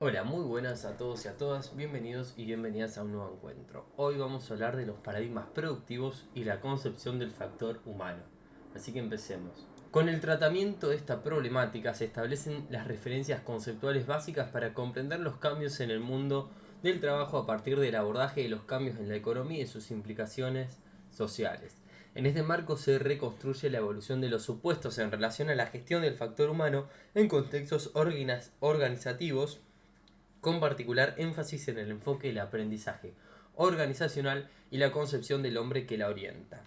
Hola, muy buenas a todos y a todas, bienvenidos y bienvenidas a un nuevo encuentro. Hoy vamos a hablar de los paradigmas productivos y la concepción del factor humano. Así que empecemos. Con el tratamiento de esta problemática se establecen las referencias conceptuales básicas para comprender los cambios en el mundo del trabajo a partir del abordaje de los cambios en la economía y sus implicaciones sociales. En este marco se reconstruye la evolución de los supuestos en relación a la gestión del factor humano en contextos organizativos, con particular énfasis en el enfoque del aprendizaje organizacional y la concepción del hombre que la orienta.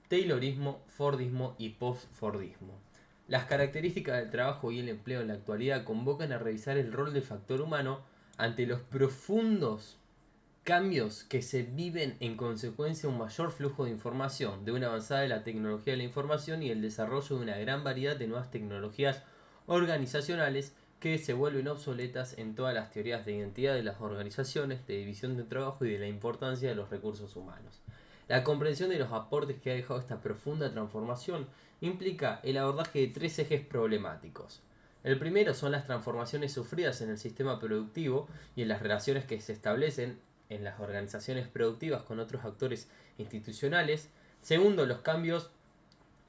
Taylorismo, Fordismo y post-Fordismo. Las características del trabajo y el empleo en la actualidad convocan a revisar el rol del factor humano ante los profundos cambios que se viven en consecuencia de un mayor flujo de información, de una avanzada de la tecnología de la información y el desarrollo de una gran variedad de nuevas tecnologías organizacionales que se vuelven obsoletas en todas las teorías de identidad de las organizaciones, de división de trabajo y de la importancia de los recursos humanos. La comprensión de los aportes que ha dejado esta profunda transformación implica el abordaje de tres ejes problemáticos. El primero son las transformaciones sufridas en el sistema productivo y en las relaciones que se establecen en las organizaciones productivas con otros actores institucionales. Segundo, los cambios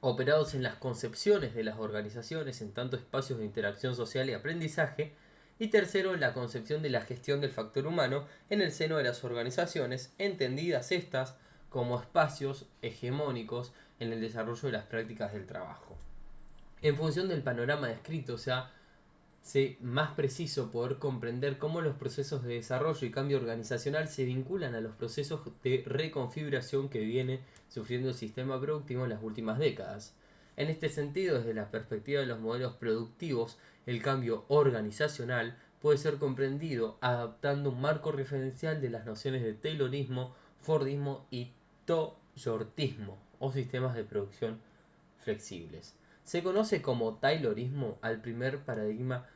operados en las concepciones de las organizaciones en tanto espacios de interacción social y aprendizaje. Y tercero, la concepción de la gestión del factor humano en el seno de las organizaciones, entendidas estas como espacios hegemónicos en el desarrollo de las prácticas del trabajo. En función del panorama descrito, hace más preciso poder comprender cómo los procesos de desarrollo y cambio organizacional se vinculan a los procesos de reconfiguración que viene sufriendo el sistema productivo en las últimas décadas. En este sentido, desde la perspectiva de los modelos productivos, el cambio organizacional puede ser comprendido adaptando un marco referencial de las nociones de Taylorismo, Fordismo y Toyortismo, o sistemas de producción flexibles. Se conoce como Taylorismo al primer paradigma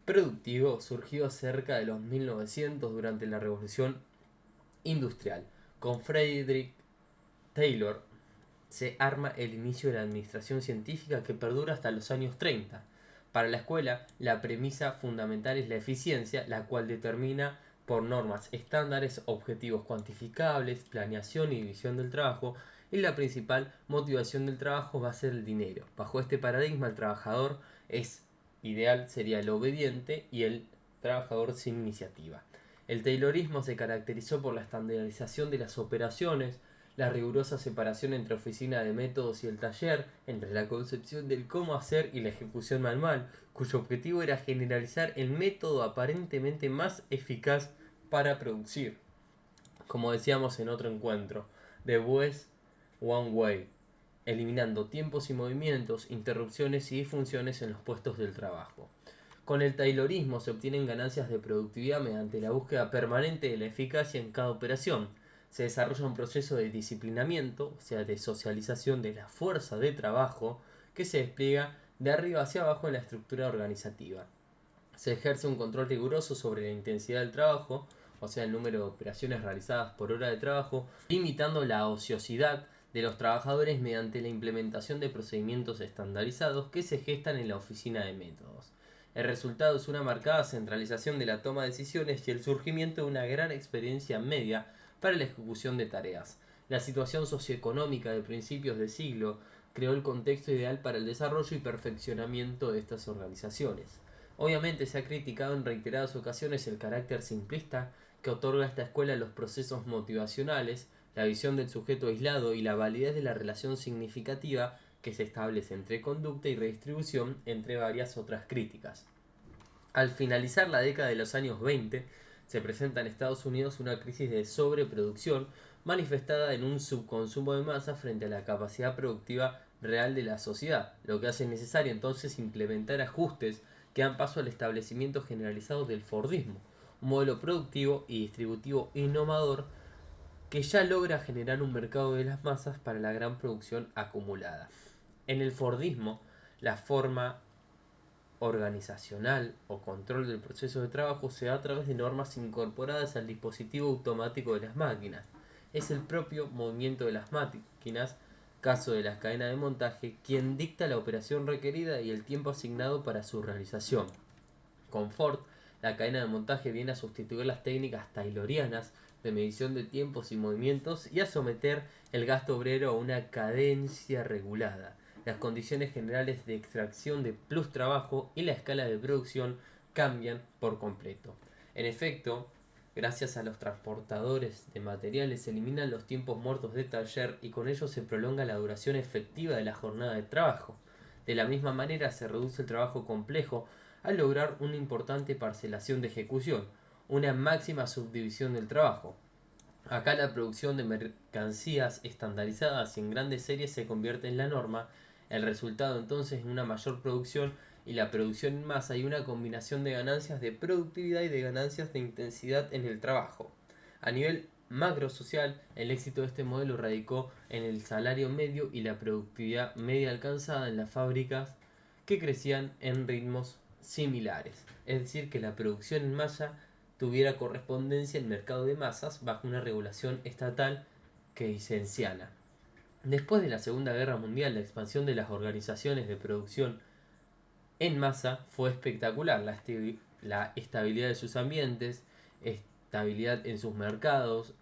productivo surgido cerca de los 1900 durante la Revolución Industrial. Con Frederick Taylor se arma el inicio de la administración científica que perdura hasta los años 30. Para la escuela, la premisa fundamental es la eficiencia, la cual determina por normas estándares, objetivos cuantificables, planeación y división del trabajo, y la principal motivación del trabajo va a ser el dinero. Bajo este paradigma, el trabajador es ideal, sería el obediente y el trabajador sin iniciativa. El Taylorismo se caracterizó por la estandarización de las operaciones, la rigurosa separación entre oficina de métodos y el taller, entre la concepción del cómo hacer y la ejecución manual, cuyo objetivo era generalizar el método aparentemente más eficaz para producir. Como decíamos en otro encuentro, The West One Way, eliminando tiempos y movimientos, interrupciones y disfunciones en los puestos del trabajo. Con el taylorismo se obtienen ganancias de productividad mediante la búsqueda permanente de la eficacia en cada operación. Se desarrolla un proceso de disciplinamiento, o sea, de socialización de la fuerza de trabajo, que se despliega de arriba hacia abajo en la estructura organizativa. Se ejerce un control riguroso sobre la intensidad del trabajo, o sea, el número de operaciones realizadas por hora de trabajo, limitando la ociosidad de los trabajadores mediante la implementación de procedimientos estandarizados que se gestan en la oficina de métodos. El resultado es una marcada centralización de la toma de decisiones y el surgimiento de una gran experiencia media para la ejecución de tareas. La situación socioeconómica de principios de siglo creó el contexto ideal para el desarrollo y perfeccionamiento de estas organizaciones. Obviamente se ha criticado en reiteradas ocasiones el carácter simplista que otorga esta escuela a los procesos motivacionales, la visión del sujeto aislado y la validez de la relación significativa que se establece entre conducta y redistribución, entre varias otras críticas. Al finalizar la década de los años 20, se presenta en Estados Unidos una crisis de sobreproducción manifestada en un subconsumo de masa frente a la capacidad productiva real de la sociedad, lo que hace necesario entonces implementar ajustes que dan paso al establecimiento generalizado del Fordismo, un modelo productivo y distributivo innovador que ya logra generar un mercado de las masas para la gran producción acumulada. En el Fordismo, la forma organizacional o control del proceso de trabajo se da a través de normas incorporadas al dispositivo automático de las máquinas. Es el propio movimiento de las máquinas, caso de la cadena de montaje, quien dicta la operación requerida y el tiempo asignado para su realización. Con Ford, La cadena de montaje viene a sustituir las técnicas taylorianas de medición de tiempos y movimientos y a someter el gasto obrero a una cadencia regulada. Las condiciones generales de extracción de plus trabajo y la escala de producción cambian por completo. En efecto, gracias a los transportadores de materiales se eliminan los tiempos muertos de taller y con ello se prolonga la duración efectiva de la jornada de trabajo. De la misma manera se reduce el trabajo complejo al lograr una importante parcelación de ejecución, una máxima subdivisión del trabajo. Acá la producción de mercancías estandarizadas y en grandes series se convierte en la norma, el resultado entonces es una mayor producción y la producción en masa y una combinación de ganancias de productividad y de ganancias de intensidad en el trabajo. A nivel macrosocial, el éxito de este modelo radicó en el salario medio y la productividad media alcanzada en las fábricas que crecían en ritmos similares, es decir, que la producción en masa tuviera correspondencia en el mercado de masas bajo una regulación estatal keynesiana. Después de la Segunda Guerra Mundial, la expansión de las organizaciones de producción en masa fue espectacular. La estabilidad de sus ambientes, estabilidad en sus mercados,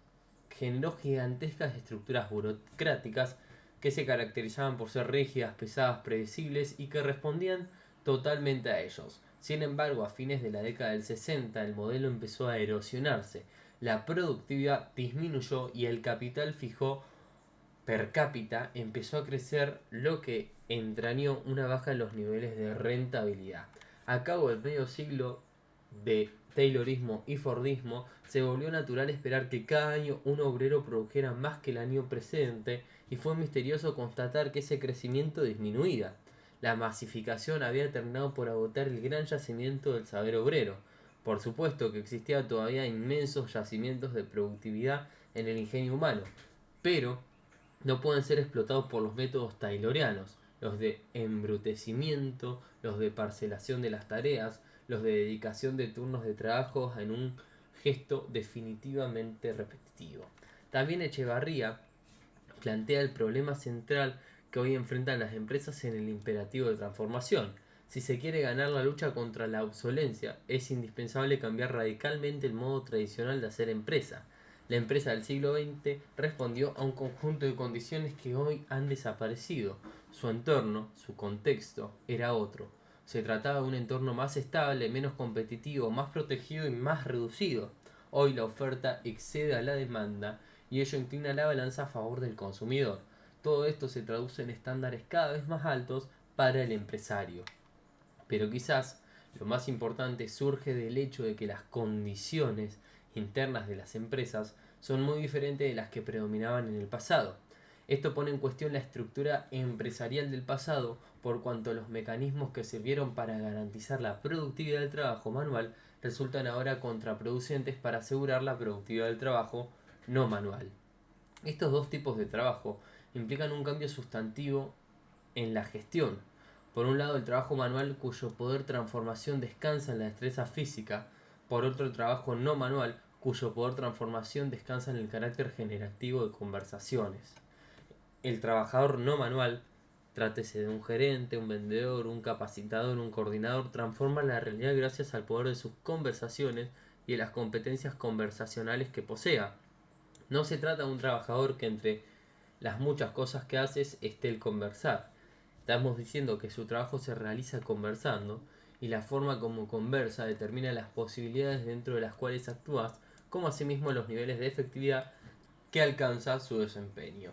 generó gigantescas estructuras burocráticas que se caracterizaban por ser rígidas, pesadas, predecibles y que respondían totalmente a ellos. Sin embargo, a fines de la década del 60 el modelo empezó a erosionarse, la productividad disminuyó y el capital fijo per cápita empezó a crecer, lo que entrañó una baja en los niveles de rentabilidad. A cabo del medio siglo de Taylorismo y Fordismo, se volvió natural esperar que cada año un obrero produjera más que el año precedente y fue misterioso constatar que ese crecimiento disminuía. La masificación había terminado por agotar el gran yacimiento del saber obrero. Por supuesto que existía todavía inmensos yacimientos de productividad en el ingenio humano, pero no pueden ser explotados por los métodos taylorianos, los de embrutecimiento, los de parcelación de las tareas, los de dedicación de turnos de trabajo en un gesto definitivamente repetitivo. También Echevarría plantea el problema central que hoy enfrentan las empresas en el imperativo de transformación. Si se quiere ganar la lucha contra la obsolencia, es indispensable cambiar radicalmente el modo tradicional de hacer empresa. La empresa del siglo XX respondió a un conjunto de condiciones que hoy han desaparecido. Su entorno, su contexto, era otro. Se trataba de un entorno más estable, menos competitivo, más protegido y más reducido. Hoy la oferta excede a la demanda y ello inclina la balanza a favor del consumidor. Todo esto se traduce en estándares cada vez más altos para el empresario. Pero quizás lo más importante surge del hecho de que las condiciones internas de las empresas son muy diferentes de las que predominaban en el pasado. Esto pone en cuestión la estructura empresarial del pasado, por cuanto los mecanismos que sirvieron para garantizar la productividad del trabajo manual resultan ahora contraproducentes para asegurar la productividad del trabajo no manual. Estos dos tipos de trabajo implican un cambio sustantivo en la gestión. Por un lado, el trabajo manual cuyo poder transformación descansa en la destreza física, por otro, el trabajo no manual cuyo poder transformación descansa en el carácter generativo de conversaciones. El trabajador no manual, trátese de un gerente, un vendedor, un capacitador, un coordinador, transforma la realidad gracias al poder de sus conversaciones y de las competencias conversacionales que posea. No se trata de un trabajador que entre las muchas cosas que haces esté el conversar. Estamos diciendo que su trabajo se realiza conversando y la forma como conversa determina las posibilidades dentro de las cuales actúas, como asimismo los niveles de efectividad que alcanza su desempeño.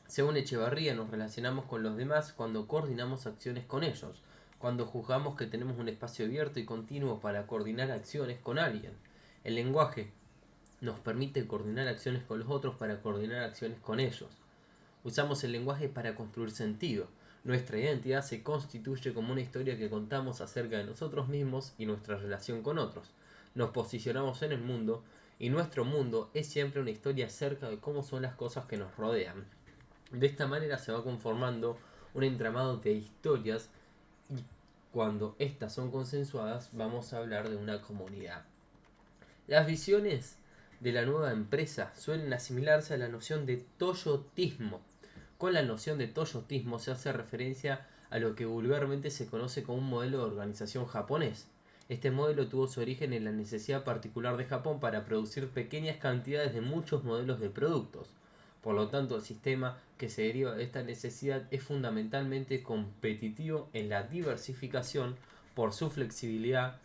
Según Echevarría, nos relacionamos con los demás cuando coordinamos acciones con ellos, cuando juzgamos que tenemos un espacio abierto y continuo para coordinar acciones con alguien. El lenguaje nos permite coordinar acciones con los otros para coordinar acciones con ellos. Usamos el lenguaje para construir sentido. Nuestra identidad se constituye como una historia que contamos acerca de nosotros mismos y nuestra relación con otros. Nos posicionamos en el mundo y nuestro mundo es siempre una historia acerca de cómo son las cosas que nos rodean. De esta manera se va conformando un entramado de historias y cuando estas son consensuadas vamos a hablar de una comunidad. Las visiones de la nueva empresa suelen asimilarse a la noción de toyotismo. Con la noción de toyotismo se hace referencia a lo que vulgarmente se conoce como un modelo de organización japonés. Este modelo tuvo su origen en la necesidad particular de Japón para producir pequeñas cantidades de muchos modelos de productos. Por lo tanto, el sistema que se deriva de esta necesidad es fundamentalmente competitivo en la diversificación por su flexibilidad,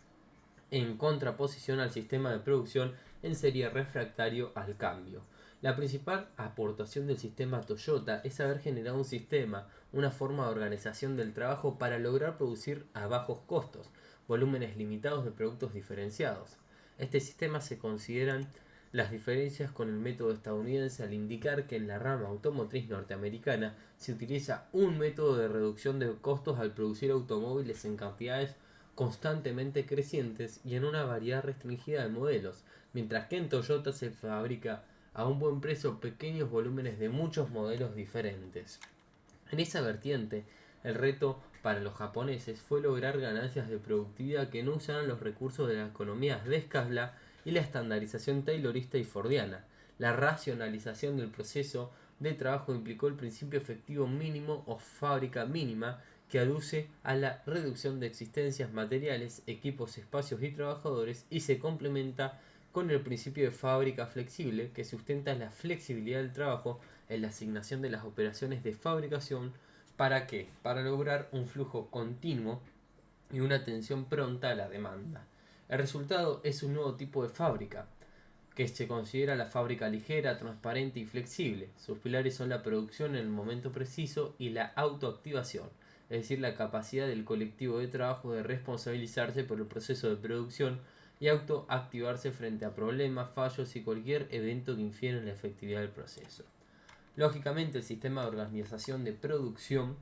en contraposición al sistema de producción en serie refractario al cambio. La principal aportación del sistema Toyota es haber generado un sistema, una forma de organización del trabajo para lograr producir a bajos costos, volúmenes limitados de productos diferenciados. Este sistema se consideran las diferencias con el método estadounidense al indicar que en la rama automotriz norteamericana se utiliza un método de reducción de costos al producir automóviles en cantidades constantemente crecientes y en una variedad restringida de modelos, mientras que en Toyota se fabrica a un buen precio pequeños volúmenes de muchos modelos diferentes. En esa vertiente, el reto para los japoneses fue lograr ganancias de productividad que no usaran los recursos de las economías de escala y la estandarización taylorista y fordiana. La racionalización del proceso de trabajo implicó el principio efectivo mínimo o fábrica mínima, que aduce a la reducción de existencias materiales, equipos, espacios y trabajadores, y se complementa con el principio de fábrica flexible, que sustenta la flexibilidad del trabajo en la asignación de las operaciones de fabricación. ¿Para qué? Para lograr un flujo continuo y una atención pronta a la demanda. El resultado es un nuevo tipo de fábrica, que se considera la fábrica ligera, transparente y flexible. Sus pilares son la producción en el momento preciso y la autoactivación, es decir, la capacidad del colectivo de trabajo de responsabilizarse por el proceso de producción y autoactivarse frente a problemas, fallos y cualquier evento que infiera en la efectividad del proceso. Lógicamente, el sistema de organización de producción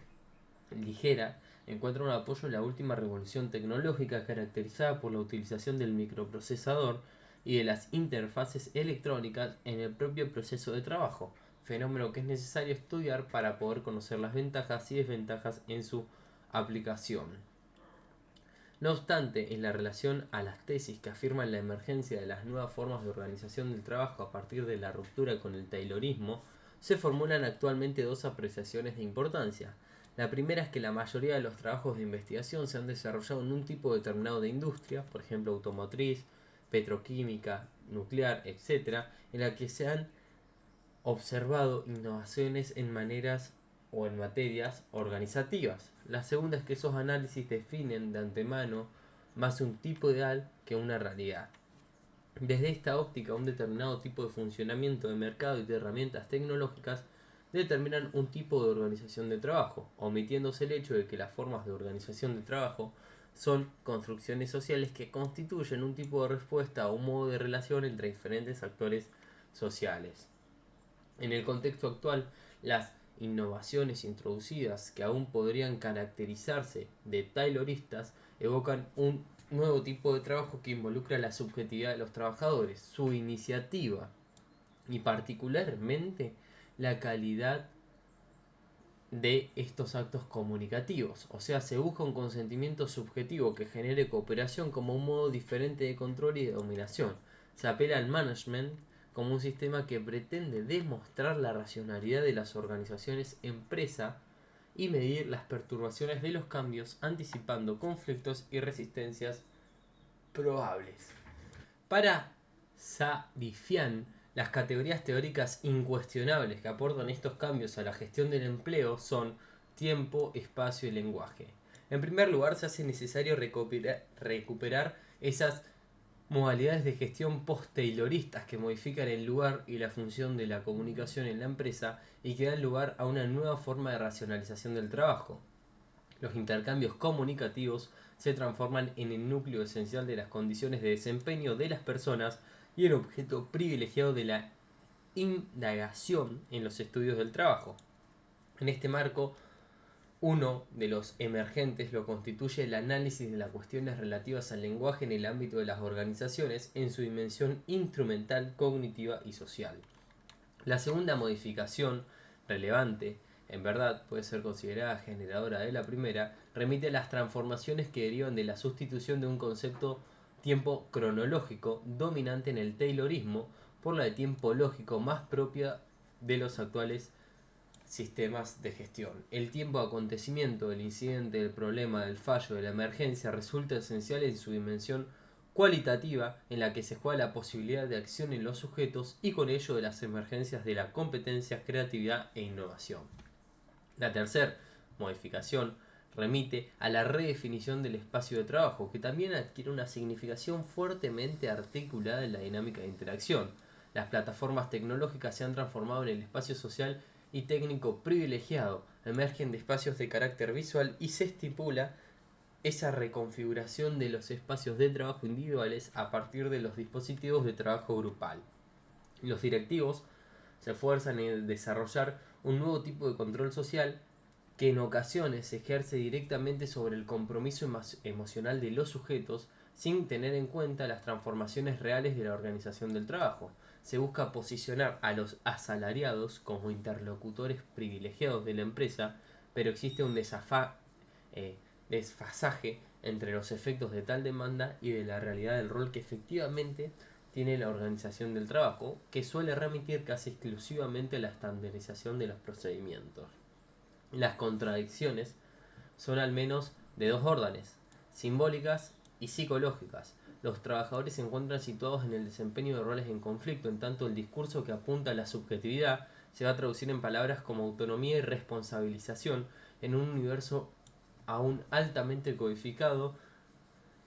ligera encuentra un apoyo en la última revolución tecnológica, caracterizada por la utilización del microprocesador y de las interfaces electrónicas en el propio proceso de trabajo, fenómeno que es necesario estudiar para poder conocer las ventajas y desventajas en su aplicación. No obstante, en la relación a las tesis que afirman la emergencia de las nuevas formas de organización del trabajo a partir de la ruptura con el taylorismo, se formulan actualmente dos apreciaciones de importancia. La primera es que la mayoría de los trabajos de investigación se han desarrollado en un tipo determinado de industria, por ejemplo automotriz, petroquímica, nuclear, etc., en la que se han observado innovaciones en maneras o en materias organizativas. La segunda es que esos análisis definen de antemano más un tipo ideal que una realidad. Desde esta óptica, un determinado tipo de funcionamiento de mercado y de herramientas tecnológicas determinan un tipo de organización de trabajo, omitiéndose el hecho de que las formas de organización de trabajo son construcciones sociales que constituyen un tipo de respuesta o un modo de relación entre diferentes actores sociales. En el contexto actual, las innovaciones introducidas, que aún podrían caracterizarse de tayloristas, evocan un nuevo tipo de trabajo que involucra la subjetividad de los trabajadores, su iniciativa y particularmente la calidad de estos actos comunicativos. O sea, se busca un consentimiento subjetivo que genere cooperación como un modo diferente de control y de dominación. Se apela al management como un sistema que pretende demostrar la racionalidad de las organizaciones empresa y medir las perturbaciones de los cambios, anticipando conflictos y resistencias probables. Para Sarifian, las categorías teóricas incuestionables que aportan estos cambios a la gestión del empleo son tiempo, espacio y lenguaje. En primer lugar, se hace necesario recuperar esas modalidades de gestión post-tayloristas que modifican el lugar y la función de la comunicación en la empresa y que dan lugar a una nueva forma de racionalización del trabajo. Los intercambios comunicativos se transforman en el núcleo esencial de las condiciones de desempeño de las personas y el objeto privilegiado de la indagación en los estudios del trabajo. En este marco, uno de los emergentes lo constituye el análisis de las cuestiones relativas al lenguaje en el ámbito de las organizaciones en su dimensión instrumental, cognitiva y social. La segunda modificación relevante, en verdad puede ser considerada generadora de la primera, remite a las transformaciones que derivan de la sustitución de un concepto tiempo cronológico dominante en el taylorismo por la de tiempo lógico más propia de los actuales sistemas de gestión. El tiempo de acontecimiento del incidente, del problema, del fallo, de la emergencia resulta esencial en su dimensión cualitativa, en la que se juega la posibilidad de acción en los sujetos y con ello de las emergencias de la competencia, creatividad e innovación. La tercera modificación remite a la redefinición del espacio de trabajo, que también adquiere una significación fuertemente articulada en la dinámica de interacción. Las plataformas tecnológicas se han transformado en el espacio social y técnico privilegiado, emergen de espacios de carácter visual y se estipula esa reconfiguración de los espacios de trabajo individuales a partir de los dispositivos de trabajo grupal. Los directivos se esfuerzan en desarrollar un nuevo tipo de control social que en ocasiones se ejerce directamente sobre el compromiso emocional de los sujetos sin tener en cuenta las transformaciones reales de la organización del trabajo. Se busca posicionar a los asalariados como interlocutores privilegiados de la empresa, pero existe un desfasaje entre los efectos de tal demanda y de la realidad del rol que efectivamente tiene la organización del trabajo, que suele remitir casi exclusivamente a la estandarización de los procedimientos. Las contradicciones son al menos de dos órdenes, simbólicas y psicológicas. Los trabajadores se encuentran situados en el desempeño de roles en conflicto, en tanto el discurso que apunta a la subjetividad se va a traducir en palabras como autonomía y responsabilización en un universo aún altamente codificado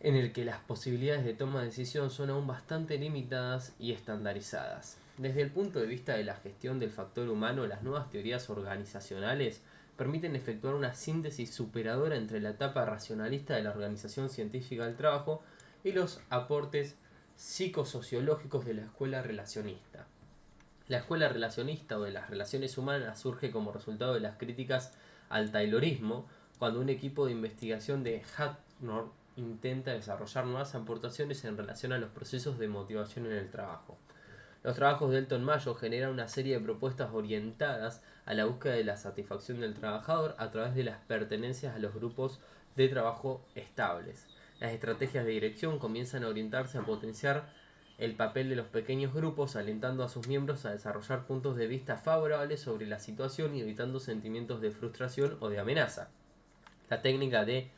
en el que las posibilidades de toma de decisión son aún bastante limitadas y estandarizadas. Desde el punto de vista de la gestión del factor humano, las nuevas teorías organizacionales permiten efectuar una síntesis superadora entre la etapa racionalista de la organización científica del trabajo y los aportes psicosociológicos de la escuela relacionista. La escuela relacionista o de las relaciones humanas surge como resultado de las críticas al taylorismo, cuando un equipo de investigación de Hacknor intenta desarrollar nuevas aportaciones en relación a los procesos de motivación en el trabajo. Los trabajos de Elton Mayo generan una serie de propuestas orientadas a la búsqueda de la satisfacción del trabajador a través de las pertenencias a los grupos de trabajo estables. Las estrategias de dirección comienzan a orientarse a potenciar el papel de los pequeños grupos, alentando a sus miembros a desarrollar puntos de vista favorables sobre la situación y evitando sentimientos de frustración o de amenaza. La técnica de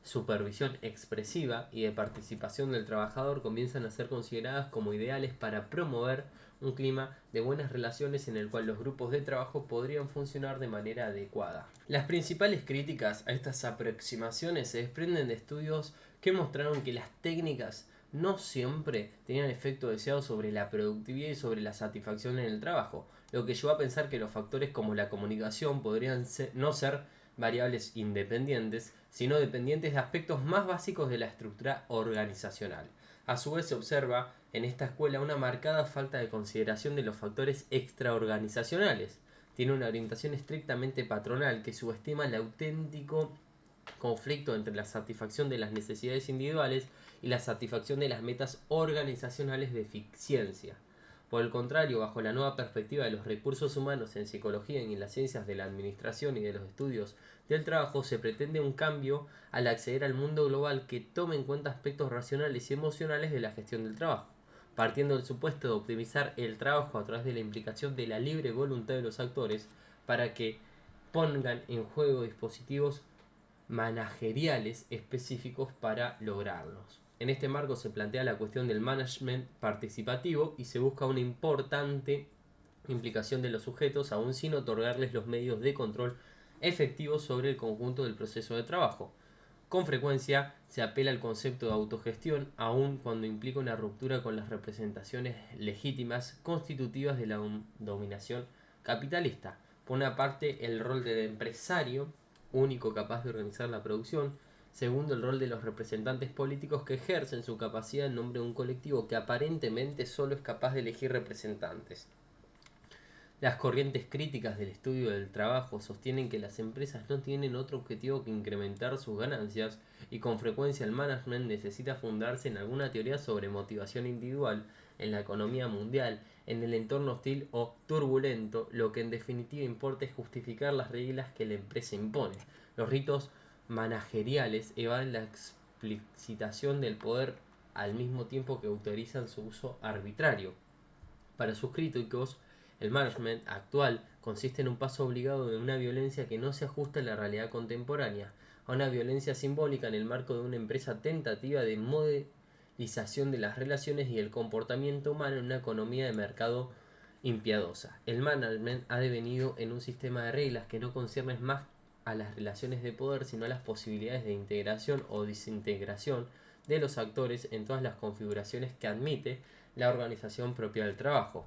supervisión expresiva y de participación del trabajador comienzan a ser consideradas como ideales para promover un clima de buenas relaciones en el cual los grupos de trabajo podrían funcionar de manera adecuada. Las principales críticas a estas aproximaciones se desprenden de estudios que mostraron que las técnicas no siempre tenían efecto deseado sobre la productividad y sobre la satisfacción en el trabajo, lo que llevó a pensar que los factores como la comunicación podrían no ser variables independientes, sino dependientes de aspectos más básicos de la estructura organizacional. A su vez se observa en esta escuela una marcada falta de consideración de los factores extraorganizacionales. Tiene una orientación estrictamente patronal que subestima el auténtico conflicto entre la satisfacción de las necesidades individuales y la satisfacción de las metas organizacionales de eficiencia. Por el contrario, bajo la nueva perspectiva de los recursos humanos en psicología y en las ciencias de la administración y de los estudios del trabajo, se pretende un cambio al acceder al mundo global que tome en cuenta aspectos racionales y emocionales de la gestión del trabajo, partiendo del supuesto de optimizar el trabajo a través de la implicación de la libre voluntad de los actores para que pongan en juego dispositivos manageriales específicos para lograrlos. En este marco se plantea la cuestión del management participativo y se busca una importante implicación de los sujetos, aún sin otorgarles los medios de control efectivos sobre el conjunto del proceso de trabajo. Con frecuencia se apela al concepto de autogestión, aun cuando implica una ruptura con las representaciones legítimas constitutivas de la dominación capitalista. Por una parte, el rol del empresario, único capaz de organizar la producción. Segundo, el rol de los representantes políticos que ejercen su capacidad en nombre de un colectivo que aparentemente solo es capaz de elegir representantes. Las corrientes críticas del estudio del trabajo sostienen que las empresas no tienen otro objetivo que incrementar sus ganancias y con frecuencia el management necesita fundarse en alguna teoría sobre motivación individual en la economía mundial, en el entorno hostil o turbulento. Lo que en definitiva importa es justificar las reglas que la empresa impone. Los ritos manageriales evaden la explicitación del poder al mismo tiempo que autorizan su uso arbitrario. Para sus críticos, El management actual consiste en un paso obligado de una violencia que no se ajusta a la realidad contemporánea, a una violencia simbólica en el marco de una empresa tentativa de modelización de las relaciones y el comportamiento humano en una economía de mercado impiadosa. El management ha devenido en un sistema de reglas que no conciernen más a las relaciones de poder, sino a las posibilidades de integración o desintegración de los actores en todas las configuraciones que admite la organización propia del trabajo.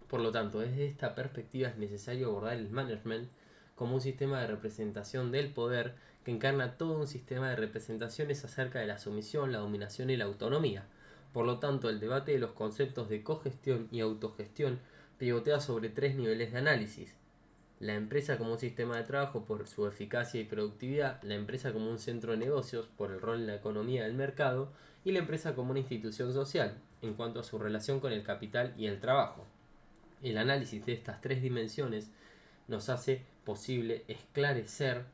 Por lo tanto, desde esta perspectiva es necesario abordar el management como un sistema de representación del poder que encarna todo un sistema de representaciones acerca de la sumisión, la dominación y la autonomía. Por lo tanto, el debate de los conceptos de cogestión y autogestión pivotea sobre tres niveles de análisis: la empresa como un sistema de trabajo por su eficacia y productividad, la empresa como un centro de negocios por el rol en la economía del mercado y la empresa como una institución social en cuanto a su relación con el capital y el trabajo. El análisis de estas tres dimensiones nos hace posible esclarecer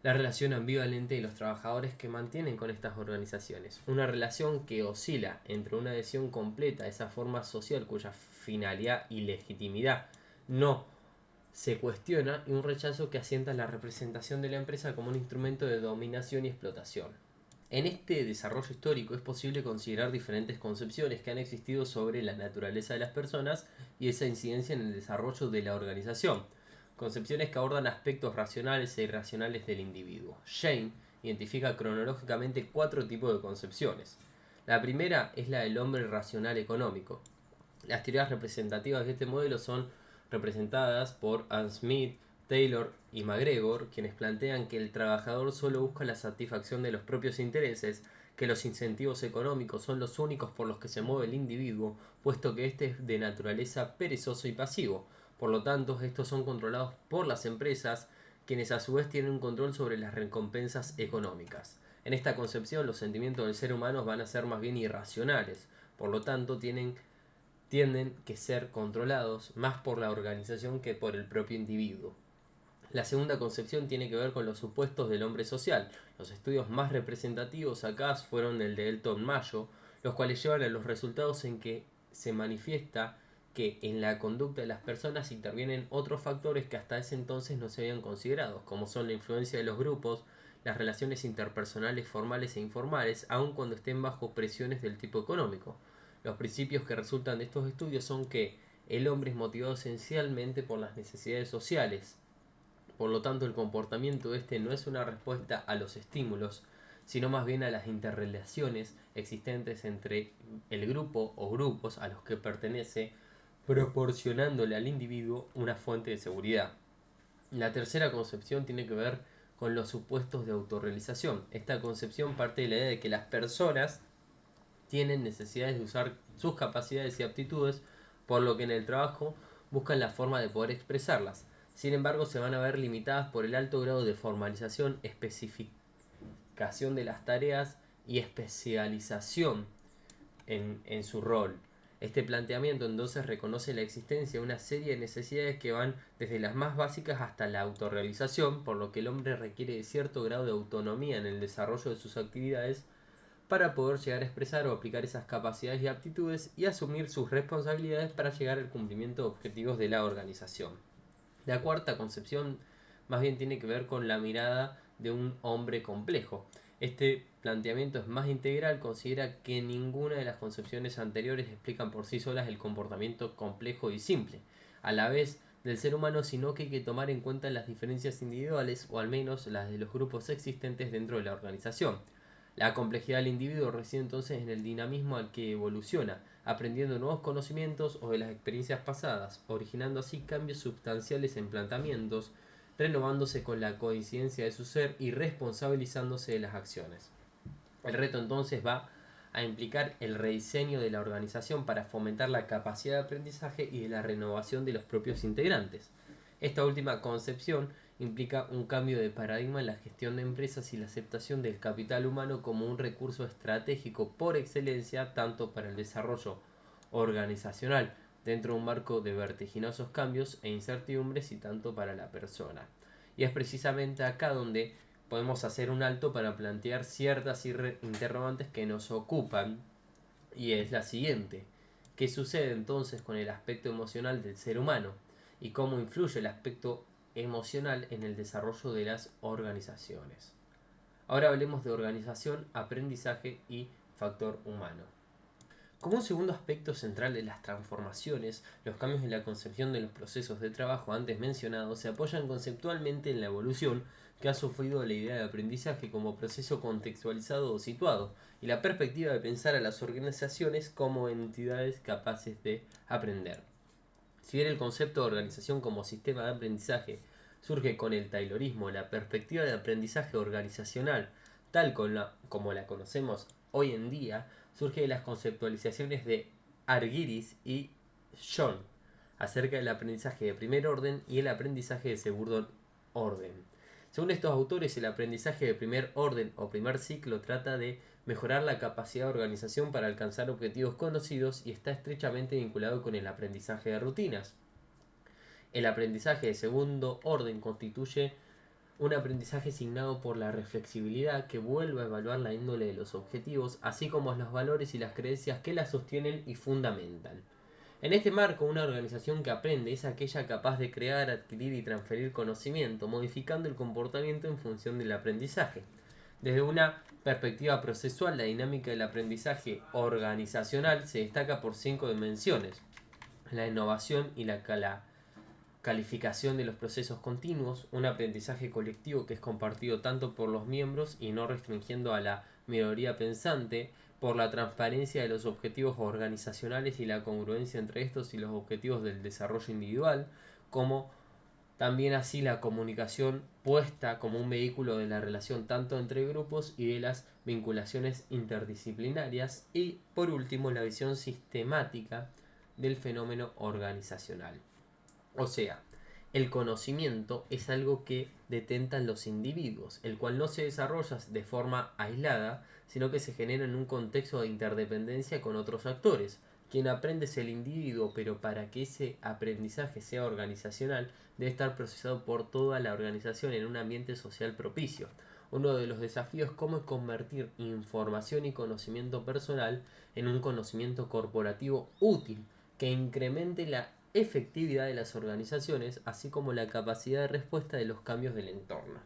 la relación ambivalente de los trabajadores que mantienen con estas organizaciones, una relación que oscila entre una adhesión completa a esa forma social cuya finalidad y legitimidad no se cuestiona y un rechazo que asienta en la representación de la empresa como un instrumento de dominación y explotación. En este desarrollo histórico es posible considerar diferentes concepciones que han existido sobre la naturaleza de las personas y esa incidencia en el desarrollo de la organización. Concepciones que abordan aspectos racionales e irracionales del individuo. Shane identifica cronológicamente 4 tipos de concepciones. La primera es la del hombre racional económico. Las teorías representativas de este modelo son representadas por Adam Smith, Taylor y McGregor, quienes plantean que el trabajador solo busca la satisfacción de los propios intereses, que los incentivos económicos son los únicos por los que se mueve el individuo, puesto que éste es de naturaleza perezoso y pasivo. Por lo tanto, estos son controlados por las empresas, quienes a su vez tienen un control sobre las recompensas económicas. En esta concepción, los sentimientos del ser humano van a ser más bien irracionales, por lo tanto tienden que ser controlados más por la organización que por el propio individuo. La segunda concepción tiene que ver con los supuestos del hombre social. Los estudios más representativos acá fueron el de Elton Mayo, los cuales llevan a los resultados en que se manifiesta que en la conducta de las personas intervienen otros factores que hasta ese entonces no se habían considerado, como son la influencia de los grupos, las relaciones interpersonales formales e informales, aun cuando estén bajo presiones del tipo económico. Los principios que resultan de estos estudios son que el hombre es motivado esencialmente por las necesidades sociales. Por lo tanto, el comportamiento este no es una respuesta a los estímulos, sino más bien a las interrelaciones existentes entre el grupo o grupos a los que pertenece, proporcionándole al individuo una fuente de seguridad. La tercera concepción tiene que ver con los supuestos de autorrealización. Esta concepción parte de la idea de que las personas tienen necesidades de usar sus capacidades y aptitudes, por lo que en el trabajo buscan la forma de poder expresarlas. Sin embargo, se van a ver limitadas por el alto grado de formalización, especificación de las tareas y especialización en su rol. Este planteamiento entonces reconoce la existencia de una serie de necesidades que van desde las más básicas hasta la autorrealización, por lo que el hombre requiere de cierto grado de autonomía en el desarrollo de sus actividades para poder llegar a expresar o aplicar esas capacidades y aptitudes y asumir sus responsabilidades para llegar al cumplimiento de objetivos de la organización. La cuarta concepción más bien tiene que ver con la mirada de un hombre complejo. Este planteamiento es más integral, considera que ninguna de las concepciones anteriores explican por sí solas el comportamiento complejo y simple, a la vez del ser humano, sino que hay que tomar en cuenta las diferencias individuales o al menos las de los grupos existentes dentro de la organización. La complejidad del individuo reside entonces en el dinamismo al que evoluciona, aprendiendo nuevos conocimientos o de las experiencias pasadas, originando así cambios sustanciales en planteamientos, renovándose con la coincidencia de su ser y responsabilizándose de las acciones. El reto entonces va a implicar el rediseño de la organización para fomentar la capacidad de aprendizaje y de la renovación de los propios integrantes. Esta última concepción implica un cambio de paradigma en la gestión de empresas y la aceptación del capital humano como un recurso estratégico por excelencia tanto para el desarrollo organizacional dentro de un marco de vertiginosos cambios e incertidumbres y tanto para la persona. Y es precisamente acá donde podemos hacer un alto para plantear ciertas interrogantes que nos ocupan, y es la siguiente: ¿Qué sucede entonces con el aspecto emocional del ser humano? ¿Y cómo influye el aspecto emocional en el desarrollo de las organizaciones? Ahora hablemos de organización, aprendizaje y factor humano. Como un segundo aspecto central de las transformaciones, los cambios en la concepción de los procesos de trabajo antes mencionados se apoyan conceptualmente en la evolución que ha sufrido la idea de aprendizaje como proceso contextualizado o situado, y la perspectiva de pensar a las organizaciones como entidades capaces de aprender. Si bien el concepto de organización como sistema de aprendizaje surge con el Taylorismo, la perspectiva de aprendizaje organizacional, tal como la conocemos hoy en día, surge de las conceptualizaciones de Argyris y John acerca del aprendizaje de primer orden y el aprendizaje de segundo orden. Según estos autores, el aprendizaje de primer orden o primer ciclo trata de mejorar la capacidad de organización para alcanzar objetivos conocidos y está estrechamente vinculado con el aprendizaje de rutinas. El aprendizaje de segundo orden constituye un aprendizaje signado por la reflexibilidad que vuelve a evaluar la índole de los objetivos, así como los valores y las creencias que la sostienen y fundamentan. En este marco, una organización que aprende es aquella capaz de crear, adquirir y transferir conocimiento, modificando el comportamiento en función del aprendizaje. Desde una perspectiva procesual, la dinámica del aprendizaje organizacional se destaca por 5 dimensiones: la innovación y la calificación de los procesos continuos, un aprendizaje colectivo que es compartido tanto por los miembros y no restringiendo a la minoría pensante, por la transparencia de los objetivos organizacionales y la congruencia entre estos y los objetivos del desarrollo individual, como también así la comunicación puesta como un vehículo de la relación tanto entre grupos y de las vinculaciones interdisciplinarias, y por último la visión sistemática del fenómeno organizacional. O sea, el conocimiento es algo que detentan los individuos, el cual no se desarrolla de forma aislada, sino que se genera en un contexto de interdependencia con otros actores. Quien aprende es el individuo, pero para que ese aprendizaje sea organizacional, debe estar procesado por toda la organización en un ambiente social propicio. Uno de los desafíos es cómo convertir información y conocimiento personal en un conocimiento corporativo útil, que incremente la efectividad de las organizaciones, así como la capacidad de respuesta de los cambios del entorno.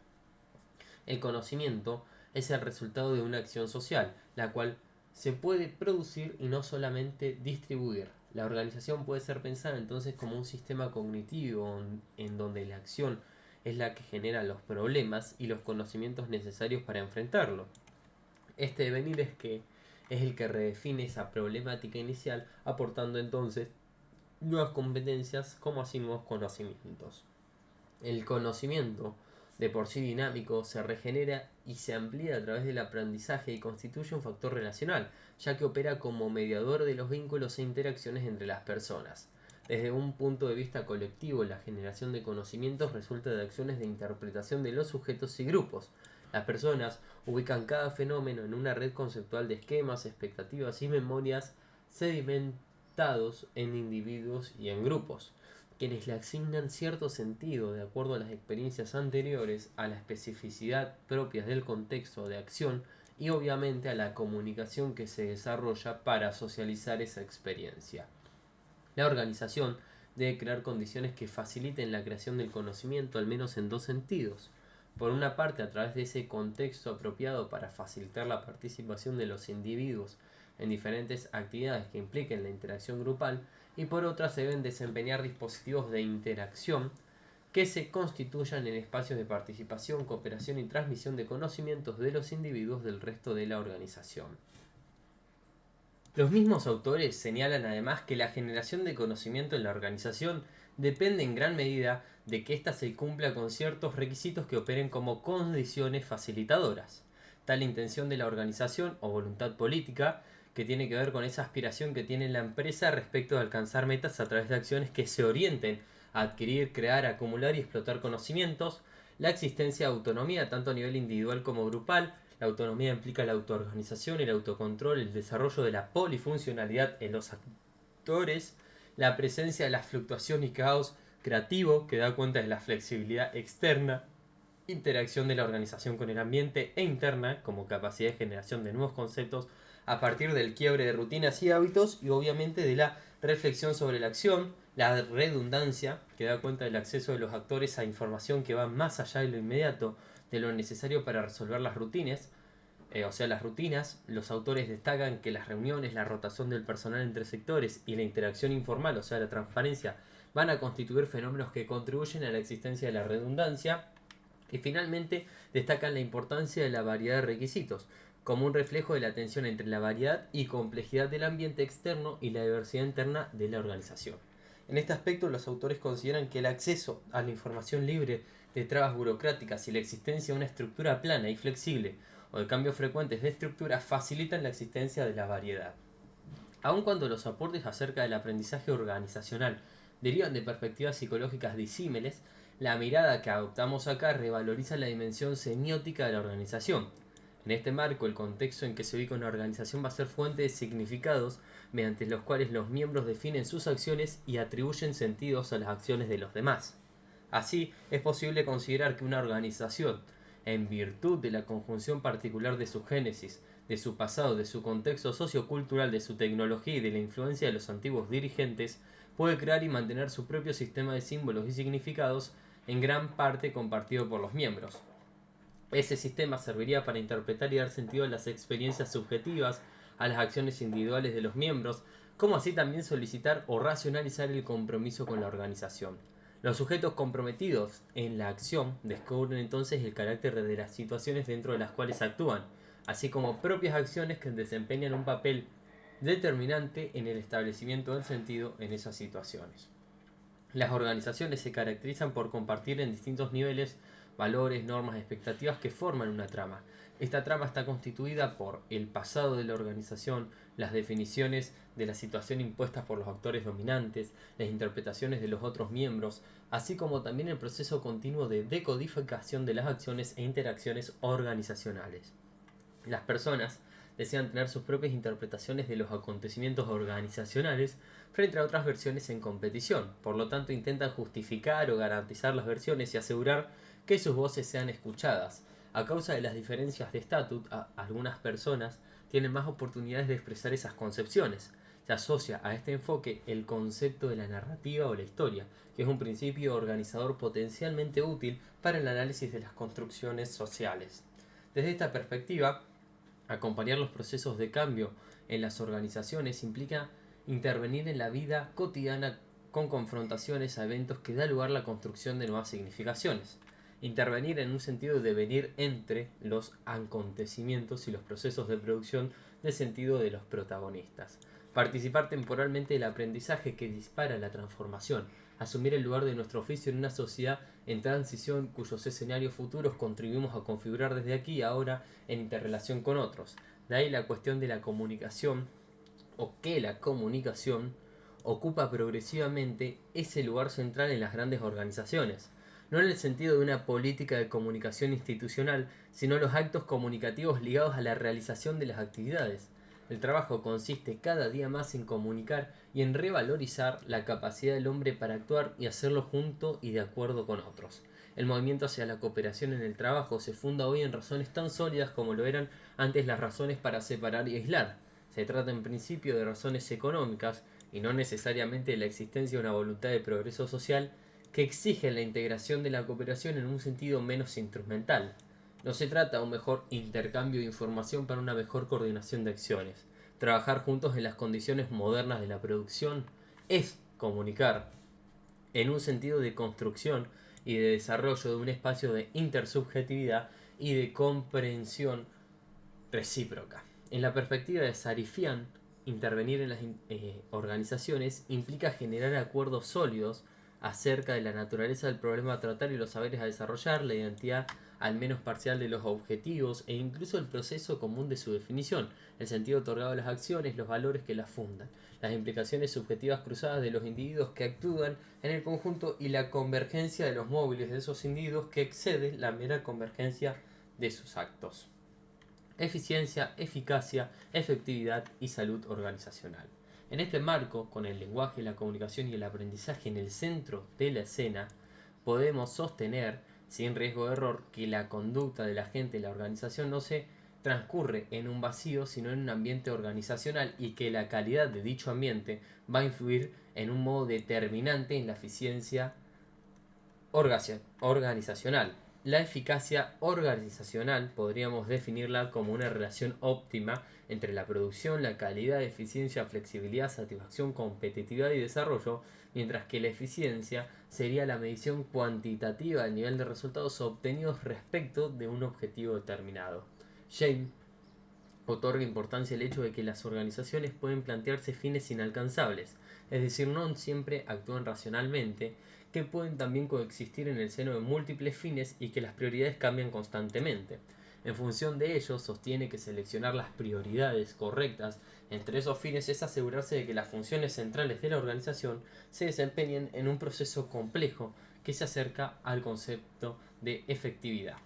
El conocimiento es el resultado de una acción social, la cual se puede producir y no solamente distribuir. La organización puede ser pensada entonces como un sistema cognitivo en donde la acción es la que genera los problemas y los conocimientos necesarios para enfrentarlo. Este devenir es el que redefine esa problemática inicial, aportando entonces nuevas competencias como así nuevos conocimientos. El conocimiento, de por sí dinámico, se regenera y se amplía a través del aprendizaje y constituye un factor relacional, ya que opera como mediador de los vínculos e interacciones entre las personas. Desde un punto de vista colectivo, la generación de conocimientos resulta de acciones de interpretación de los sujetos y grupos. Las personas ubican cada fenómeno en una red conceptual de esquemas, expectativas y memorias sedimentados en individuos y en grupos, quienes le asignan cierto sentido de acuerdo a las experiencias anteriores, a la especificidad propias del contexto de acción y obviamente a la comunicación que se desarrolla para socializar esa experiencia. La organización debe crear condiciones que faciliten la creación del conocimiento, al menos en dos sentidos. Por una parte, a través de ese contexto apropiado para facilitar la participación de los individuos en diferentes actividades que impliquen la interacción grupal, y por otra se deben desempeñar dispositivos de interacción que se constituyan en espacios de participación, cooperación y transmisión de conocimientos de los individuos del resto de la organización. Los mismos autores señalan además que la generación de conocimiento en la organización depende en gran medida de que ésta se cumpla con ciertos requisitos que operen como condiciones facilitadoras. Tal intención de la organización o voluntad política, que tiene que ver con esa aspiración que tiene la empresa respecto de alcanzar metas a través de acciones que se orienten a adquirir, crear, acumular y explotar conocimientos, la existencia de autonomía tanto a nivel individual como grupal. La autonomía implica la autoorganización, el autocontrol, el desarrollo de la polifuncionalidad en los actores, la presencia de la fluctuación y caos creativo que da cuenta de la flexibilidad externa, interacción de la organización con el ambiente e interna como capacidad de generación de nuevos conceptos a partir del quiebre de rutinas y hábitos y obviamente de la reflexión sobre la acción, la redundancia, que da cuenta del acceso de los actores a información que va más allá de lo inmediato, de lo necesario para resolver las rutinas. Las rutinas, los autores destacan que las reuniones, la rotación del personal entre sectores y la interacción informal, o sea, la transparencia, van a constituir fenómenos que contribuyen a la existencia de la redundancia. Y finalmente destacan la importancia de la variedad de requisitos, como un reflejo de la tensión entre la variedad y complejidad del ambiente externo y la diversidad interna de la organización. En este aspecto, los autores consideran que el acceso a la información libre de trabas burocráticas y la existencia de una estructura plana y flexible o de cambios frecuentes de estructura facilitan la existencia de la variedad. Aun cuando los aportes acerca del aprendizaje organizacional derivan de perspectivas psicológicas disímiles, la mirada que adoptamos acá revaloriza la dimensión semiótica de la organización. En este marco, el contexto en que se ubica una organización va a ser fuente de significados mediante los cuales los miembros definen sus acciones y atribuyen sentidos a las acciones de los demás. Así, es posible considerar que una organización, en virtud de la conjunción particular de su génesis, de su pasado, de su contexto sociocultural, de su tecnología y de la influencia de los antiguos dirigentes, puede crear y mantener su propio sistema de símbolos y significados, en gran parte compartido por los miembros. Ese sistema serviría para interpretar y dar sentido a las experiencias subjetivas, a las acciones individuales de los miembros, como así también solicitar o racionalizar el compromiso con la organización. Los sujetos comprometidos en la acción descubren entonces el carácter de las situaciones dentro de las cuales actúan, así como propias acciones que desempeñan un papel determinante en el establecimiento del sentido en esas situaciones. Las organizaciones se caracterizan por compartir en distintos niveles valores, normas, expectativas que forman una trama. Esta trama está constituida por el pasado de la organización, las definiciones de la situación impuestas por los actores dominantes, las interpretaciones de los otros miembros, así como también el proceso continuo de decodificación de las acciones e interacciones organizacionales. Las personas desean tener sus propias interpretaciones de los acontecimientos organizacionales frente a otras versiones en competición. Por lo tanto, intentan justificar o garantizar las versiones y asegurar que sus voces sean escuchadas. A causa de las diferencias de estatus, algunas personas tienen más oportunidades de expresar esas concepciones. Se asocia a este enfoque el concepto de la narrativa o la historia, que es un principio organizador potencialmente útil para el análisis de las construcciones sociales. Desde esta perspectiva, acompañar los procesos de cambio en las organizaciones implica intervenir en la vida cotidiana con confrontaciones a eventos que da lugar a la construcción de nuevas significaciones. Intervenir en un sentido de venir entre los acontecimientos y los procesos de producción del sentido de los protagonistas. Participar temporalmente del aprendizaje que dispara la transformación. Asumir el lugar de nuestro oficio en una sociedad en transición cuyos escenarios futuros contribuimos a configurar desde aquí y ahora en interrelación con otros. De ahí la cuestión de la comunicación, o que la comunicación ocupa progresivamente ese lugar central en las grandes organizaciones. No en el sentido de una política de comunicación institucional, sino los actos comunicativos ligados a la realización de las actividades. El trabajo consiste cada día más en comunicar y en revalorizar la capacidad del hombre para actuar y hacerlo junto y de acuerdo con otros. El movimiento hacia la cooperación en el trabajo se funda hoy en razones tan sólidas como lo eran antes las razones para separar y aislar. Se trata en principio de razones económicas y no necesariamente de la existencia de una voluntad de progreso social que exigen la integración de la cooperación en un sentido menos instrumental. No se trata de un mejor intercambio de información para una mejor coordinación de acciones. Trabajar juntos en las condiciones modernas de la producción es comunicar en un sentido de construcción y de desarrollo de un espacio de intersubjetividad y de comprensión recíproca. En la perspectiva de Sarifian, intervenir en las organizaciones implica generar acuerdos sólidos acerca de la naturaleza del problema a tratar y los saberes a desarrollar, la identidad al menos parcial de los objetivos e incluso el proceso común de su definición, el sentido otorgado a las acciones, los valores que las fundan, las implicaciones subjetivas cruzadas de los individuos que actúan en el conjunto y la convergencia de los móviles de esos individuos que excede la mera convergencia de sus actos. Eficiencia, eficacia, efectividad y salud organizacional. En este marco, con el lenguaje, la comunicación y el aprendizaje en el centro de la escena, podemos sostener, sin riesgo de error, que la conducta de la gente de la organización no se transcurre en un vacío, sino en un ambiente organizacional, y que la calidad de dicho ambiente va a influir en un modo determinante en la eficiencia organizacional. La eficacia organizacional podríamos definirla como una relación óptima entre la producción, la calidad, eficiencia, flexibilidad, satisfacción, competitividad y desarrollo, mientras que la eficiencia sería la medición cuantitativa del nivel de resultados obtenidos respecto de un objetivo determinado. James otorga importancia al hecho de que las organizaciones pueden plantearse fines inalcanzables, es decir, no siempre actúan racionalmente, que pueden también coexistir en el seno de múltiples fines y que las prioridades cambian constantemente. En función de ello, sostiene que seleccionar las prioridades correctas entre esos fines es asegurarse de que las funciones centrales de la organización se desempeñen en un proceso complejo que se acerca al concepto de efectividad.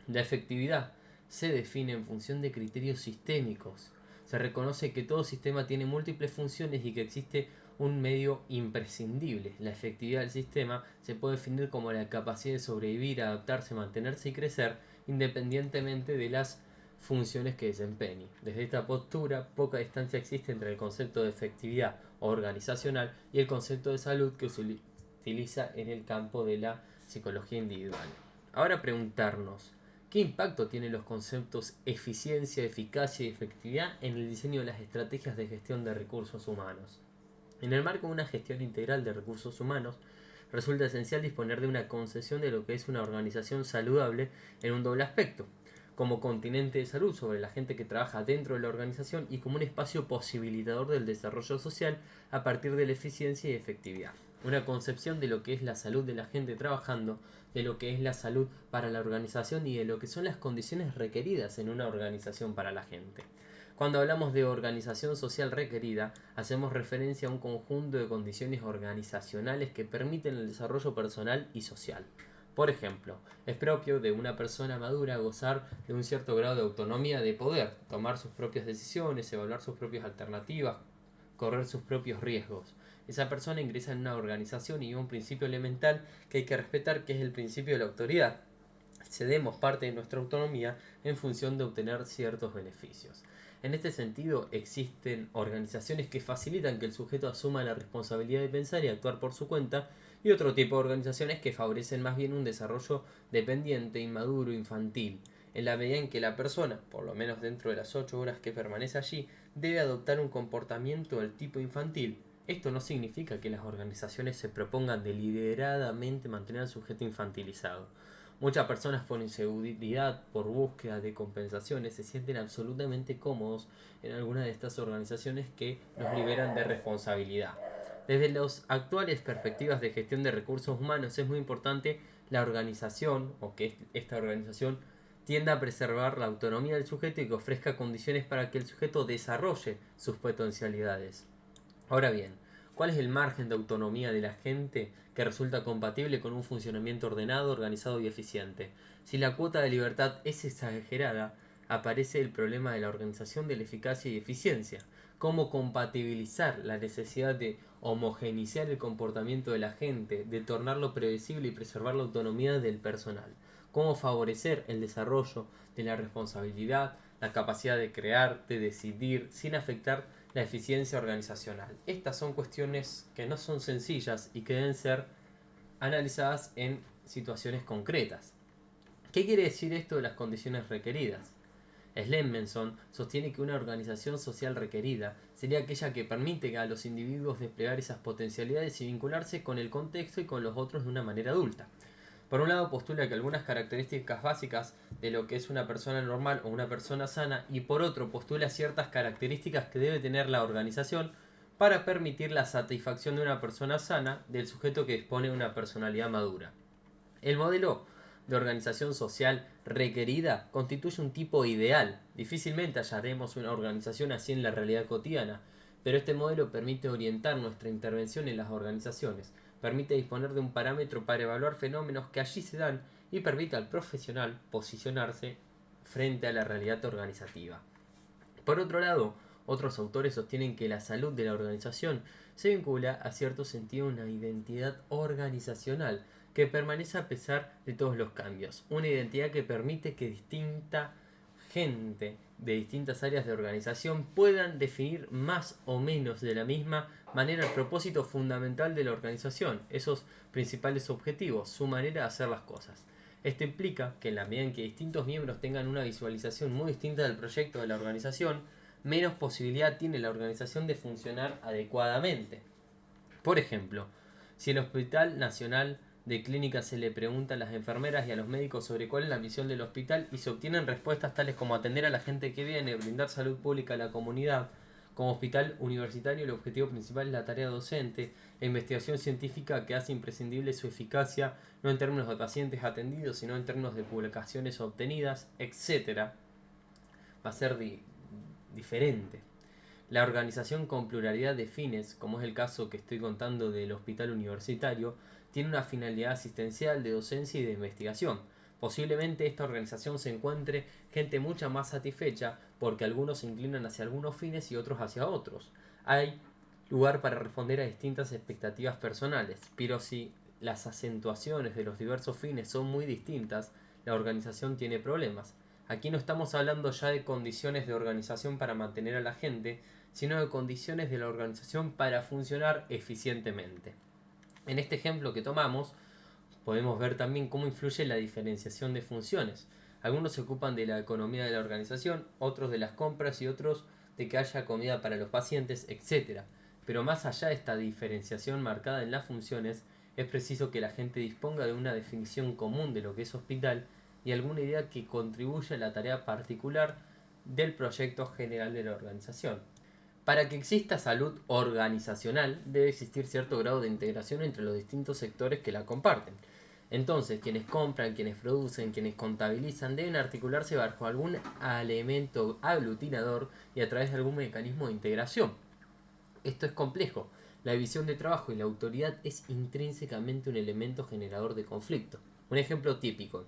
La efectividad se define en función de criterios sistémicos. Se reconoce que todo sistema tiene múltiples funciones y que existe un medio imprescindible. La efectividad del sistema se puede definir como la capacidad de sobrevivir, adaptarse, mantenerse y crecer independientemente de las funciones que desempeñe. Desde esta postura, poca distancia existe entre el concepto de efectividad organizacional y el concepto de salud que se utiliza en el campo de la psicología individual. Ahora preguntarnos, ¿qué impacto tienen los conceptos eficiencia, eficacia y efectividad en el diseño de las estrategias de gestión de recursos humanos? En el marco de una gestión integral de recursos humanos, resulta esencial disponer de una concepción de lo que es una organización saludable en un doble aspecto, como continente de salud sobre la gente que trabaja dentro de la organización y como un espacio posibilitador del desarrollo social a partir de la eficiencia y efectividad. Una concepción de lo que es la salud de la gente trabajando, de lo que es la salud para la organización y de lo que son las condiciones requeridas en una organización para la gente. Cuando hablamos de organización social requerida, hacemos referencia a un conjunto de condiciones organizacionales que permiten el desarrollo personal y social. Por ejemplo, es propio de una persona madura gozar de un cierto grado de autonomía de poder, tomar sus propias decisiones, evaluar sus propias alternativas, correr sus propios riesgos. Esa persona ingresa en una organización y un principio elemental que hay que respetar, que es el principio de la autoridad. Cedemos parte de nuestra autonomía en función de obtener ciertos beneficios. En este sentido, existen organizaciones que facilitan que el sujeto asuma la responsabilidad de pensar y actuar por su cuenta, y otro tipo de organizaciones que favorecen más bien un desarrollo dependiente, inmaduro, infantil, en la medida en que la persona, por lo menos dentro de las 8 horas que permanece allí, debe adoptar un comportamiento del tipo infantil. Esto no significa que las organizaciones se propongan deliberadamente mantener al sujeto infantilizado. Muchas personas por inseguridad, por búsqueda de compensaciones, se sienten absolutamente cómodos en alguna de estas organizaciones que los liberan de responsabilidad. Desde las actuales perspectivas de gestión de recursos humanos es muy importante la organización, o que esta organización tienda a preservar la autonomía del sujeto y que ofrezca condiciones para que el sujeto desarrolle sus potencialidades. Ahora bien, ¿cuál es el margen de autonomía de la gente que resulta compatible con un funcionamiento ordenado, organizado y eficiente? Si la cuota de libertad es exagerada, aparece el problema de la organización de la eficacia y eficiencia. ¿Cómo compatibilizar la necesidad de homogeneizar el comportamiento de la gente, de tornarlo predecible y preservar la autonomía del personal? ¿Cómo favorecer el desarrollo de la responsabilidad, la capacidad de crear, de decidir, sin afectar la eficiencia organizacional? Estas son cuestiones que no son sencillas y que deben ser analizadas en situaciones concretas. ¿Qué quiere decir esto de las condiciones requeridas? Slemmenson sostiene que una organización social requerida sería aquella que permite a los individuos desplegar esas potencialidades y vincularse con el contexto y con los otros de una manera adulta. Por un lado postula que algunas características básicas de lo que es una persona normal o una persona sana, y por otro postula ciertas características que debe tener la organización para permitir la satisfacción de una persona sana del sujeto que dispone de una personalidad madura. El modelo de organización social requerida constituye un tipo ideal. Difícilmente hallaremos una organización así en la realidad cotidiana, pero este modelo permite orientar nuestra intervención en las organizaciones, permite disponer de un parámetro para evaluar fenómenos que allí se dan y permite al profesional posicionarse frente a la realidad organizativa. Por otro lado, otros autores sostienen que la salud de la organización se vincula a cierto sentido a una identidad organizacional que permanece a pesar de todos los cambios, una identidad que permite que distinta gente de distintas áreas de organización puedan definir más o menos de la misma manera el propósito fundamental de la organización, esos principales objetivos, su manera de hacer las cosas. Esto implica que en la medida en que distintos miembros tengan una visualización muy distinta del proyecto de la organización, menos posibilidad tiene la organización de funcionar adecuadamente. Por ejemplo, si el Hospital Nacional de Clínicas se le pregunta a las enfermeras y a los médicos sobre cuál es la misión del hospital y se obtienen respuestas tales como atender a la gente que viene, brindar salud pública a la comunidad, como hospital universitario el objetivo principal es la tarea docente, la investigación científica que hace imprescindible su eficacia, no en términos de pacientes atendidos, sino en términos de publicaciones obtenidas, etc., va a ser diferente. La organización con pluralidad de fines, como es el caso que estoy contando del hospital universitario, tiene una finalidad asistencial, de docencia y de investigación. Posiblemente esta organización se encuentre gente mucho más satisfecha porque algunos se inclinan hacia algunos fines y otros hacia otros. Hay lugar para responder a distintas expectativas personales, pero si las acentuaciones de los diversos fines son muy distintas, la organización tiene problemas. Aquí no estamos hablando ya de condiciones de organización para mantener a la gente, sino de condiciones de la organización para funcionar eficientemente. En este ejemplo que tomamos, podemos ver también cómo influye la diferenciación de funciones. Algunos se ocupan de la economía de la organización, otros de las compras y otros de que haya comida para los pacientes, etc. Pero más allá de esta diferenciación marcada en las funciones, es preciso que la gente disponga de una definición común de lo que es hospital y alguna idea que contribuya a la tarea particular del proyecto general de la organización. Para que exista salud organizacional, debe existir cierto grado de integración entre los distintos sectores que la comparten. Entonces, quienes compran, quienes producen, quienes contabilizan, deben articularse bajo algún elemento aglutinador y a través de algún mecanismo de integración. Esto es complejo. La división de trabajo y la autoridad es intrínsecamente un elemento generador de conflicto. Un ejemplo típico.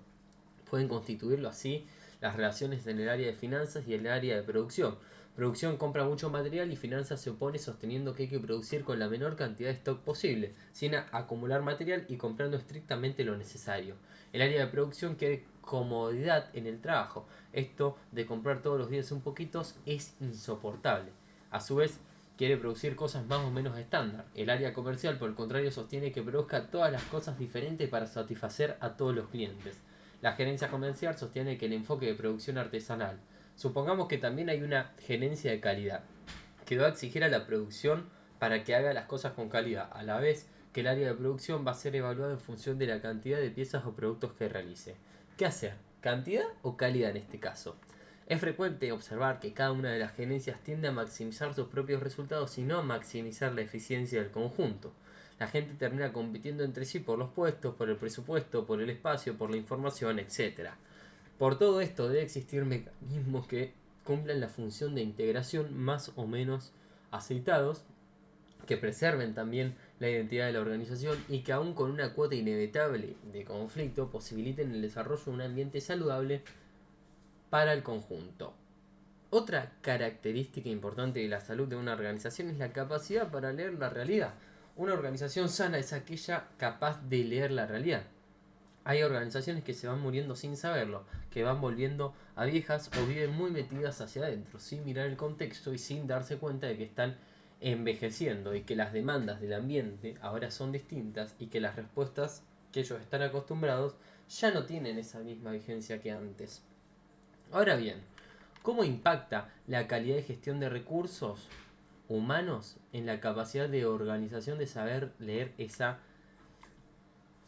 Pueden constituirlo así las relaciones en el área de finanzas y el área de producción. Producción compra mucho material y finanzas se opone sosteniendo que hay que producir con la menor cantidad de stock posible, sin acumular material y comprando estrictamente lo necesario. El área de producción quiere comodidad en el trabajo. Esto de comprar todos los días un poquito es insoportable. A su vez, quiere producir cosas más o menos estándar. El área comercial, por el contrario, sostiene que produzca todas las cosas diferentes para satisfacer a todos los clientes. La gerencia comercial sostiene que el enfoque de producción artesanal. Supongamos que también hay una gerencia de calidad, que va a exigir a la producción para que haga las cosas con calidad, a la vez que el área de producción va a ser evaluada en función de la cantidad de piezas o productos que realice. ¿Qué hacer? ¿Cantidad o calidad en este caso? Es frecuente observar que cada una de las gerencias tiende a maximizar sus propios resultados y no a maximizar la eficiencia del conjunto. La gente termina compitiendo entre sí por los puestos, por el presupuesto, por el espacio, por la información, etc. Por todo esto debe existir mecanismos que cumplan la función de integración más o menos aceitados, que preserven también la identidad de la organización y que aun con una cuota inevitable de conflicto posibiliten el desarrollo de un ambiente saludable para el conjunto. Otra característica importante de la salud de una organización es la capacidad para leer la realidad. Una organización sana es aquella capaz de leer la realidad. Hay organizaciones que se van muriendo sin saberlo, que van volviendo a viejas o viven muy metidas hacia adentro, sin mirar el contexto y sin darse cuenta de que están envejeciendo y que las demandas del ambiente ahora son distintas y que las respuestas que ellos están acostumbrados ya no tienen esa misma vigencia que antes. Ahora bien, ¿cómo impacta la calidad de gestión de recursos humanos en la capacidad de organización de saber leer esa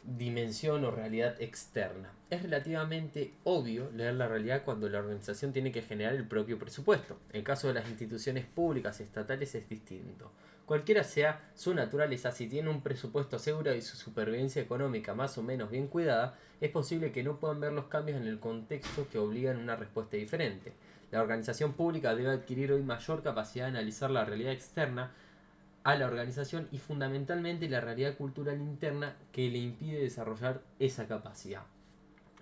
dimensión o realidad externa? Es relativamente obvio leer la realidad cuando la organización tiene que generar el propio presupuesto. El caso de las instituciones públicas y estatales es distinto. Cualquiera sea su naturaleza, si tiene un presupuesto asegurado y su supervivencia económica más o menos bien cuidada, es posible que no puedan ver los cambios en el contexto que obligan a una respuesta diferente. La organización pública debe adquirir hoy mayor capacidad de analizar la realidad externa a la organización y fundamentalmente la realidad cultural interna que le impide desarrollar esa capacidad.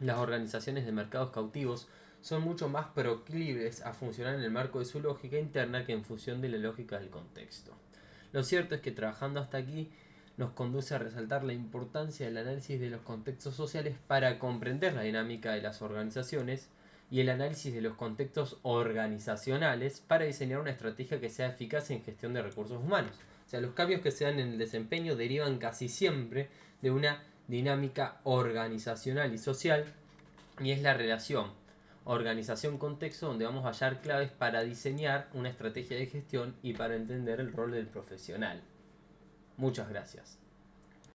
Las organizaciones de mercados cautivos son mucho más proclives a funcionar en el marco de su lógica interna que en función de la lógica del contexto. Lo cierto es que trabajando hasta aquí nos conduce a resaltar la importancia del análisis de los contextos sociales para comprender la dinámica de las organizaciones y el análisis de los contextos organizacionales para diseñar una estrategia que sea eficaz en gestión de recursos humanos. O sea, los cambios que se dan en el desempeño derivan casi siempre de una dinámica organizacional y social, y es la relación organización-contexto donde vamos a hallar claves para diseñar una estrategia de gestión y para entender el rol del profesional. Muchas gracias.